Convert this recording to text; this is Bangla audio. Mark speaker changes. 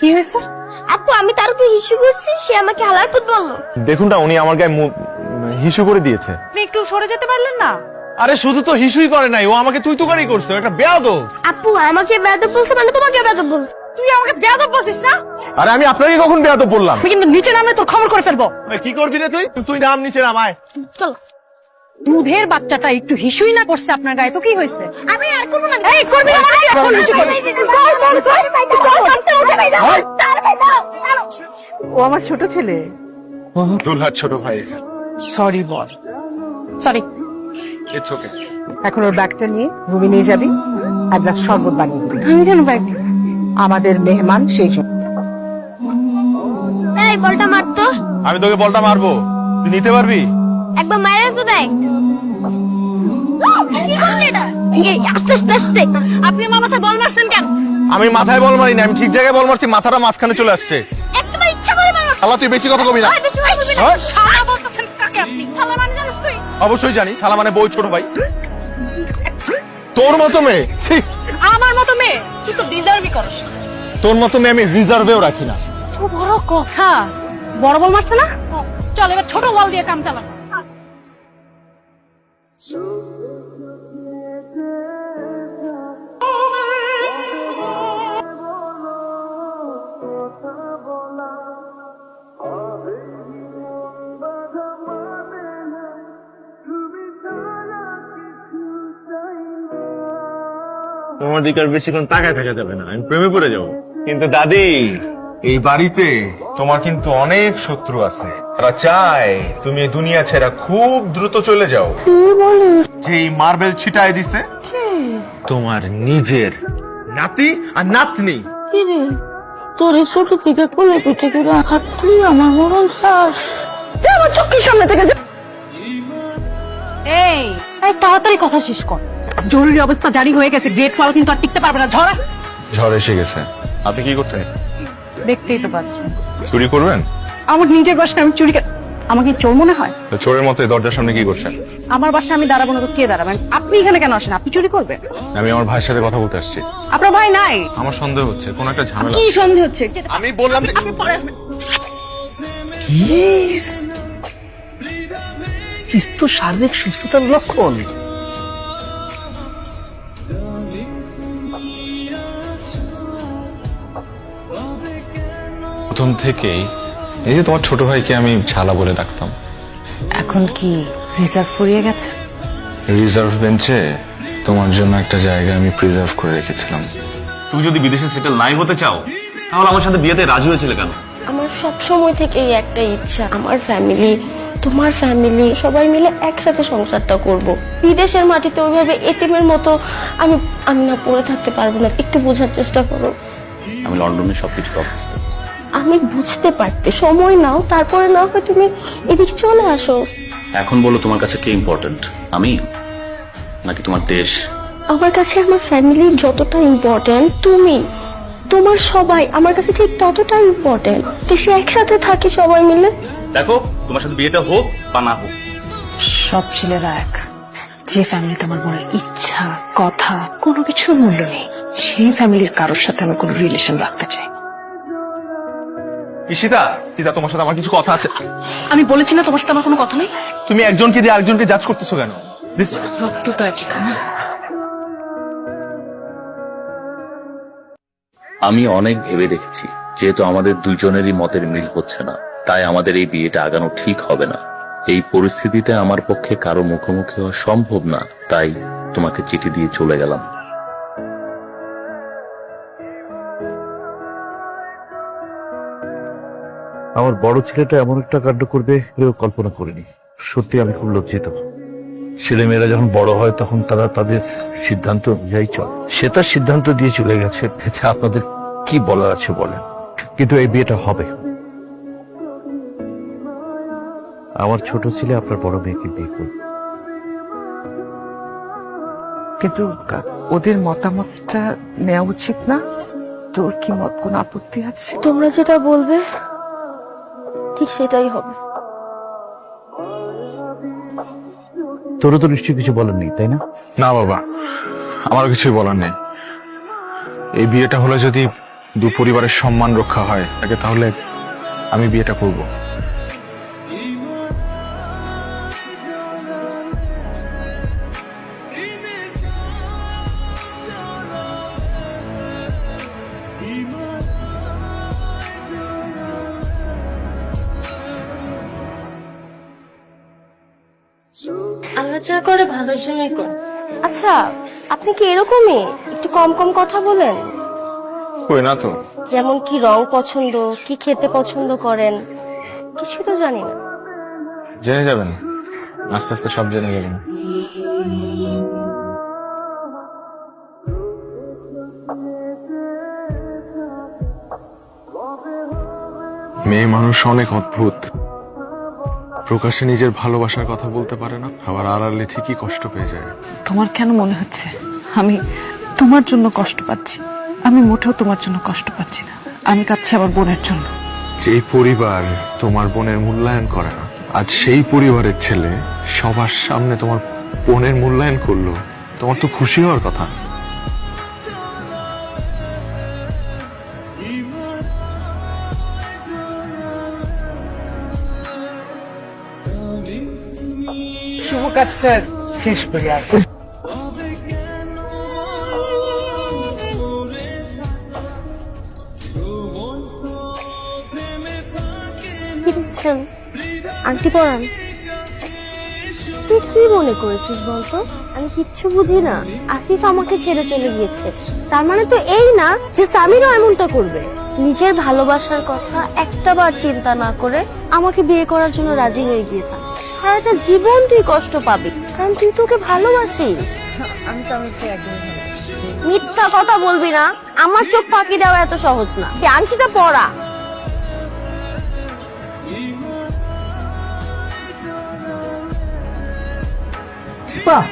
Speaker 1: কি হয়েছে?
Speaker 2: আপু আমি তার উপর ইস্যু করছি, সে আমাকে হালার পুত বললো।
Speaker 3: দেখুন না, উনি আমার গায়ে হিসু করে দিয়েছে।
Speaker 1: আপনি একটু সরে যেতে পারলেন না?
Speaker 3: আরে শুধু তো হিসুই করে নাই, ও আমাকে তুই তুকারি করছে, ও একটা বেয়াদব।
Speaker 2: আপু আমাকে বেয়াদব বলছে মানে তোমাকে বেয়াদব বলছে।
Speaker 1: তুই আমাকে বেয়াদব বলছিস না?
Speaker 3: আরে আমি আপনাকে কখন বেয়াদব বললাম?
Speaker 1: আমি কিন্তু নিচে নামলে তোর খবর করে ফেলবো।
Speaker 3: কি করবি রে তুই? তুই নাম নিচে নামায়।
Speaker 2: চলো।
Speaker 1: দুধের বাচ্চাটা একটু হিসুই না করছে আপনার গায়ে, তো কি হয়েছে?
Speaker 2: আমি আর করবো না।
Speaker 1: এই করবি না মানে এখন হিসু করবি। ও আমার ছোট ছেলে।
Speaker 3: দুলহার ছোট ভাই।
Speaker 1: Sorry ball. Sorry.
Speaker 3: It's okay.
Speaker 4: এখন ওর ব্যাগটা নিয়ে রুমে নিয়ে যাবি, এক গ্লাস শরবত বানিয়ে দিবি।
Speaker 1: আমি কেন ব্যাগ?
Speaker 4: আমাদের মেহমান সেই জন্য।
Speaker 2: এই বলটা মারতো,
Speaker 3: আমি তোকে বলটা মারবো, তুই নিতে পারবি?
Speaker 2: একবার মায়ের তো দেখ। কি করলি এটা? এই আস্তে আস্তে আস্তে।
Speaker 1: আপনি আমার মাথায় বল মারছেন কেন?
Speaker 3: আমি মাথায় বল মারি না, আমি ঠিক জায়গায় বল মারছি, মাথাটা মাঝখানে চলে আসছে।
Speaker 2: একবার ইচ্ছা করে মারো।
Speaker 3: শালা তুই বেশি কথা কবি না।
Speaker 2: ওই বেশি কথা বলবি না।
Speaker 3: হ্যাঁ?
Speaker 1: শালা বলতেছেন কাকে আপনি? শালা মানে জানিস তুই?
Speaker 3: অবশ্যই জানি, শালা মানে বউ ছোট ভাই। তোর মতো মেয়ে, ছি,
Speaker 1: আমার মতো মেয়ে তুই তো ডিজার্ভই করস না।
Speaker 3: তোর মতো মেয়ে আমি রিজার্ভেও রাখি না।
Speaker 1: তো বড় কথা, বড় বল মারছে না? চল এবার ছোট বল দিয়ে কাম চালাবো।
Speaker 3: তোমার দিকে আর বেশিক্ষণ তাকায় থাকা যাবে না, আমি প্রেমে পড়ে যাবো। কিন্তু দাদি, এই বাড়িতে তোমার কিন্তু অনেক শত্রু আছে, তারা চায় তুমি এই দুনিয়া ছেড়ে খুব দ্রুত চলে যাও। যে এই মার্বেল ছিটায় দিছে তোমার নিজের নাতি আর নাতনি।
Speaker 2: তোর ছোট থেকে কোলে পিঠে করে হাত তুই আমার মরণ শ্বাস। আমার চোখের সামনে থেকে যা।
Speaker 1: এই এই তাড়াতাড়ি কথা শেষ কর। জরুরি অবস্থা জারি হয়ে গেছে, গ্রেট ফল কিন্তু আর টিকতে পারবে না। ঝড়
Speaker 3: ঝড় এসে গেছে। আপনি কি করছেন?
Speaker 1: দেখতেই তো পাচ্ছেন।
Speaker 3: চুরি করবেন?
Speaker 1: আমার নিজের বাসায় আমি চুরি আমাকে চোর মনে হয়?
Speaker 3: তো চোরের মতো দরজার সামনে কি করছেন?
Speaker 1: আমার বাসায় আমি দাঁড়াবো না তো কে দাঁড়াবেন? আপনি এখানে কেন আসেন? আপনি চুরি করবেন?
Speaker 3: আমি আমার ভাইয়ের সাথে কথা বলতে আসছি।
Speaker 1: আপনার ভাই নাই?
Speaker 3: আমার সন্দেহ হচ্ছে কোন একটা ঝামেলা।
Speaker 1: কি সন্দেহ হচ্ছে?
Speaker 3: আমি বললাম যে-
Speaker 1: আপনি পরে আসবেন।
Speaker 4: কিস তো শারীরিক সুস্থতার লক্ষণ।
Speaker 3: প্রথম থেকেই এই যে তোমার ছোট ভাইকে আমি ছালা বলে ডাকতাম।
Speaker 1: এখন কি রিজার্ভ ফুরিয়ে গেছে?
Speaker 3: রিজার্ভ বেঞ্চে তোমার জন্য একটা জায়গা আমি প্রিজার্ভ করে রেখেছিলাম।
Speaker 5: তুমি যদি বিদেশে সেটেল নাই হতে চাও তাহলে আমার সাথে বিয়েতে রাজি হয়েছিলে কেন?
Speaker 2: আমার সব সময় থেকেই একটা ইচ্ছা, আমার ফ্যামিলি, তোমার ফ্যামিলি সবাই মিলে একসাথে সংসারটা করব। বিদেশের মাটিতে ওইভাবে এতিমের মতো আমি আমি না পড়ে থাকতে পারবো না। একটু বোঝার চেষ্টা করো।
Speaker 5: আমি লন্ডনে সবকিছু অবস্থা
Speaker 2: আমি বুঝতে পারতে সময় নাও, তারপরে না হয় তুমি এদিকে চলে আসো।
Speaker 5: এখন বলো তোমার কাছে কে ইম্পর্টেন্ট, আমি নাকি তোমার দেশ?
Speaker 2: আমার কাছে আমার ফ্যামিলি যতটা ইম্পর্টেন্ট, তুমি, তোমার সবাই আমার কাছে ঠিক ততটা ইম্পর্টেন্ট। দেশে একসাথে থাকি সবাই মিলে।
Speaker 5: দেখো তোমার সাথে বিয়েটা হোক বা না হোক,
Speaker 1: সব ছেলেরা এক। যে ফ্যামিলিতে আমার মনের ইচ্ছা, কথা, কোনো কিছুর মূল্য নেই, সেই ফ্যামিলির কারোর সাথে আমি কোনো রিলেশন রাখতে চাই।
Speaker 3: ঈশিতা, ঈশিতা, তোমার সাথে আমার কিছু কথা আছে।
Speaker 1: আমি বলেছি না তোমার সাথে আমার কোনো কথা নেই?
Speaker 3: তুমি একজনকে দিয়ে আরেকজনকে জাজ করতেছো কেন?
Speaker 1: সত্য তো একই।
Speaker 5: আমি অনেক ভেবে দেখেছি, যেহেতু আমাদের দুইজনেরই মতের মিল হচ্ছে না, তাই আমাদের এই বিয়েটা আগানো ঠিক হবে না। এই পরিস্থিতিতে আমার পক্ষে কারো মুখোমুখি হওয়া সম্ভব না, তাই তোমাকে চিঠি দিয়ে চলে গেলাম।
Speaker 6: আমার বড় ছেলেটা এমন একটা কাণ্ড করবে কেউ কল্পনা করিনি। সত্যি আমি খুব লজ্জিত। ছেলেমেয়েরা যখন বড় হয় তখন তারা তাদের সিদ্ধান্ত অনুযায়ী চলে। সে তার সিদ্ধান্ত দিয়ে চলে গেছে, এতে আপনাদের কি বলার আছে বলেন। কিন্তু এই বিয়েটা হবে। আমার ছোট ছেলে আপনার বড় মেয়েকে বিয়ে করবে।
Speaker 4: কিন্তু ওদের মতামতটা নেওয়া উচিত না? তোর কি মত, কোনো আপত্তি আছে?
Speaker 2: তোমরা যেটা বলবে ঠিক সেটাই হবে।
Speaker 6: তোরও তো নিশ্চয়ই কিছু বলার নেই, তাই না?
Speaker 3: না বাবা, আমার কিছুই বলার নেই। এই বিয়েটা হলে যদি দু পরিবারের সম্মান রক্ষা হয় তাকে, তাহলে আমি বিয়েটা করব।
Speaker 2: আল্লাহ যা করে ভালোর জন্যই করে। আচ্ছা, আপনি কি এরকমই একটু কম কম কথা বলেন?
Speaker 3: কই না তো।
Speaker 2: যেমন কি রং পছন্দ, কি খেতে পছন্দ করেন, কিছু তো জানি না।
Speaker 3: জেনে যাবেন, আস্তে আস্তে সব জেনে যাবেন। মেয়ে মানুষ অনেক অদ্ভুত, প্রকাশে নিজের ভালোবাসার কথা বলতে পারে না, আবার আড়ালে ঠিকই কষ্ট পেয়ে যায়।
Speaker 1: তোমার কেন মনে হচ্ছে আমি তোমার জন্য কষ্ট পাচ্ছি? আমি মোটেও তোমার জন্য কষ্ট পাচ্ছি না, আমি কাঁদছি আমার বোনের জন্য।
Speaker 3: যেই পরিবার তোমার বোনের মূল্যায়ন করে না, আজ সেই পরিবারের ছেলে সবার সামনে তোমার বোনের মূল্যায়ন করলো, তোমার তো খুশি হওয়ার কথা।
Speaker 4: শুভ কাজটা শেষ করি আর
Speaker 2: কি দিচ্ছেন? আন্টি পড়ান। তুই কি মনে করেছিস বলতো? আমি কিচ্ছু বুঝি না। আসিফ আমাকে ছেড়ে চলে গিয়েছে, তার মানে তো এই না যে সামিরও এমনটা করবে। নিজের ভালোবাসার কথা একটা বার চিন্তা না করে আমাকে বিয়ে করার জন্য রাজি হয়ে গিয়েছে। সারাটা জীবন তুই কষ্ট পাবি, কারণ তুই তোকে ভালোবাসিস।
Speaker 4: আমি তো আমাকে একদম
Speaker 2: মিথ্যা কথা বলবি না, আমার চোখ ফাঁকি দেওয়া এত সহজ না। তুই আংটিটা পরা।
Speaker 4: বাহ